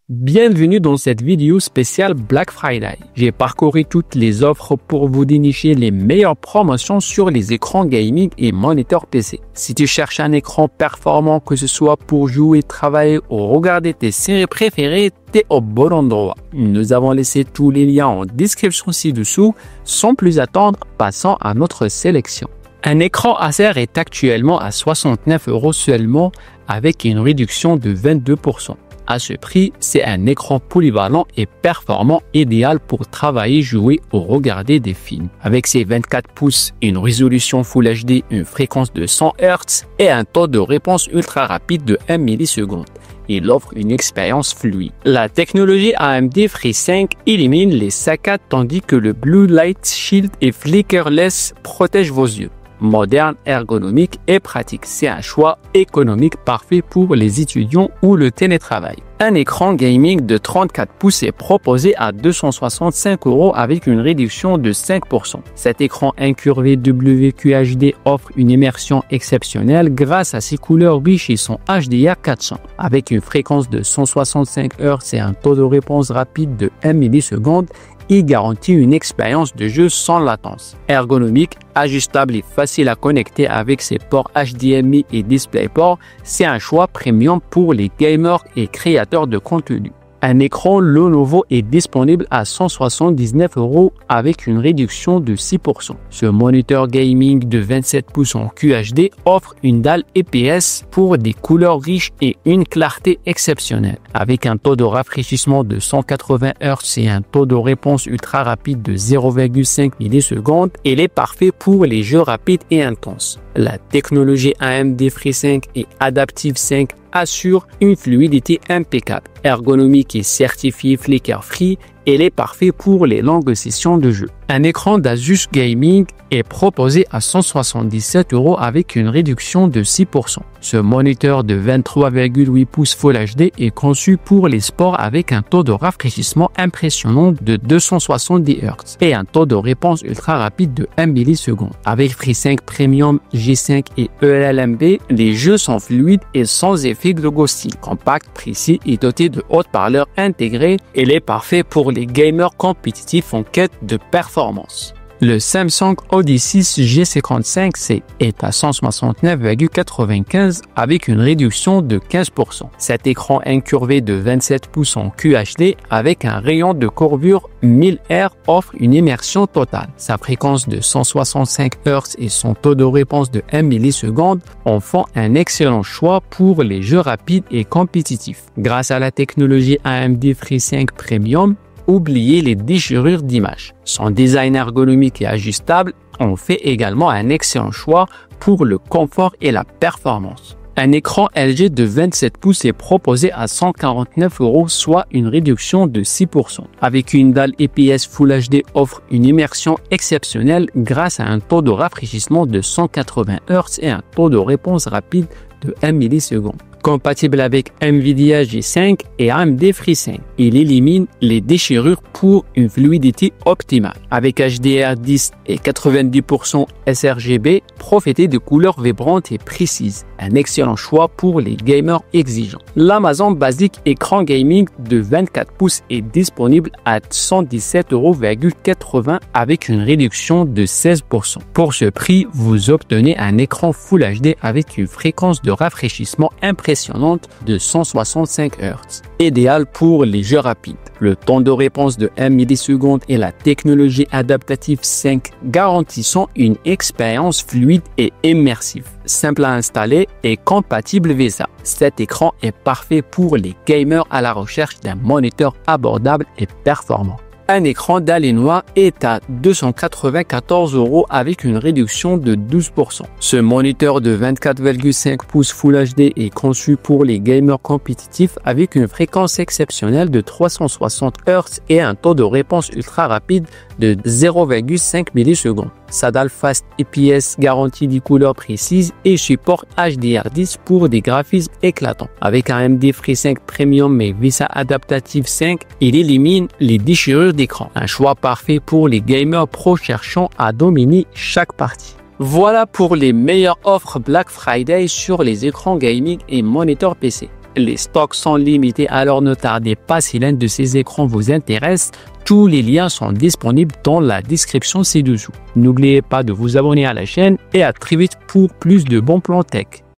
Bienvenue dans cette vidéo spéciale Black Friday. J'ai parcouru toutes les offres pour vous dénicher les meilleures promotions sur les écrans gaming et moniteurs PC. Si tu cherches un écran performant, que ce soit pour jouer, travailler ou regarder tes séries préférées, t'es au bon endroit. Nous avons laissé tous les liens en description ci-dessous. Sans plus attendre, passons à notre sélection. Un écran Acer est actuellement à 69 € seulement avec une réduction de 22%. À ce prix, c'est un écran polyvalent et performant idéal pour travailler, jouer ou regarder des films. Avec ses 24 pouces, une résolution Full HD, une fréquence de 100 Hz et un taux de réponse ultra rapide de 1 milliseconde. Il offre une expérience fluide. La technologie AMD FreeSync élimine les saccades tandis que le Blue Light Shield et Flickerless protège vos yeux. Moderne, ergonomique et pratique. C'est un choix économique parfait pour les étudiants ou le télétravail. Un écran gaming de 34 pouces est proposé à 265 € avec une réduction de 5%. Cet écran incurvé WQHD offre une immersion exceptionnelle grâce à ses couleurs riches et son HDR400. Avec une fréquence de 165 Hz et un taux de réponse rapide de 1 milliseconde, il garantit une expérience de jeu sans latence. Ergonomique, ajustable et facile à connecter avec ses ports HDMI et DisplayPort, c'est un choix premium pour les gamers et créateurs de contenu. Un écran Lenovo est disponible à 179 € avec une réduction de 6%. Ce moniteur gaming de 27 pouces en QHD offre une dalle IPS pour des couleurs riches et une clarté exceptionnelle. Avec un taux de rafraîchissement de 180 Hz et un taux de réponse ultra rapide de 0,5 millisecondes, il est parfait pour les jeux rapides et intenses. La technologie AMD FreeSync et Adaptive Sync assure une fluidité impeccable. Ergonomique et certifié Flicker Free, il est parfait pour les longues sessions de jeu. Un écran d'Asus Gaming est proposé à 177 € avec une réduction de 6%. Ce moniteur de 23,8 pouces Full HD est conçu pour les sports avec un taux de rafraîchissement impressionnant de 270 Hz et un taux de réponse ultra rapide de 1 milliseconde. Avec FreeSync Premium, G5 et ELLMB, les jeux sont fluides et sans effet de ghosting. Compact, précis et doté de haut-parleurs intégrés, il est parfait pour les gamers compétitifs en quête de performance. Le Samsung Odyssey G55C est à 169,95 € avec une réduction de 15%. Cet écran incurvé de 27 pouces en QHD avec un rayon de courbure 1000 R offre une immersion totale. Sa fréquence de 165 Hz et son taux de réponse de 1 milliseconde en font un excellent choix pour les jeux rapides et compétitifs. Grâce à la technologie AMD FreeSync Premium, oubliez les déchirures d'image. Son design ergonomique et ajustable en fait également un excellent choix pour le confort et la performance. Un écran LG de 27 pouces est proposé à 149 €, soit une réduction de 6%. Avec une dalle IPS Full HD offre une immersion exceptionnelle grâce à un taux de rafraîchissement de 180 Hz et un taux de réponse rapide de 1 milliseconde. Compatible avec NVIDIA G5 et AMD FreeSync. Il élimine les déchirures pour une fluidité optimale. Avec HDR10 et 90% sRGB, profitez de couleurs vibrantes et précises. Un excellent choix pour les gamers exigeants. L'Amazon Basic écran gaming de 24 pouces est disponible à 117,80 € avec une réduction de 16%. Pour ce prix, vous obtenez un écran Full HD avec une fréquence de rafraîchissement impressionnante de 165 Hz, idéal pour les jeux rapides. Le temps de réponse de 1 milliseconde et la technologie Adaptive Sync garantissant une expérience fluide et immersive. Simple à installer et compatible VESA. Cet écran est parfait pour les gamers à la recherche d'un moniteur abordable et performant. Un écran d'Allenois est à 294 € avec une réduction de 12%. Ce moniteur de 24,5 pouces Full HD est conçu pour les gamers compétitifs avec une fréquence exceptionnelle de 360 Hz et un taux de réponse ultra rapide de 0,5 millisecondes. Sa dalle Fast IPS garantit des couleurs précises et supporte HDR10 pour des graphismes éclatants. Avec un AMD FreeSync Premium et VESA Adaptive Sync, il élimine les déchirures d'écran. Un choix parfait pour les gamers pro cherchant à dominer chaque partie. Voilà pour les meilleures offres Black Friday sur les écrans gaming et moniteurs PC. Les stocks sont limités, alors ne tardez pas si l'un de ces écrans vous intéresse. Tous les liens sont disponibles dans la description ci-dessous. N'oubliez pas de vous abonner à la chaîne et à très vite pour plus de bons plans tech.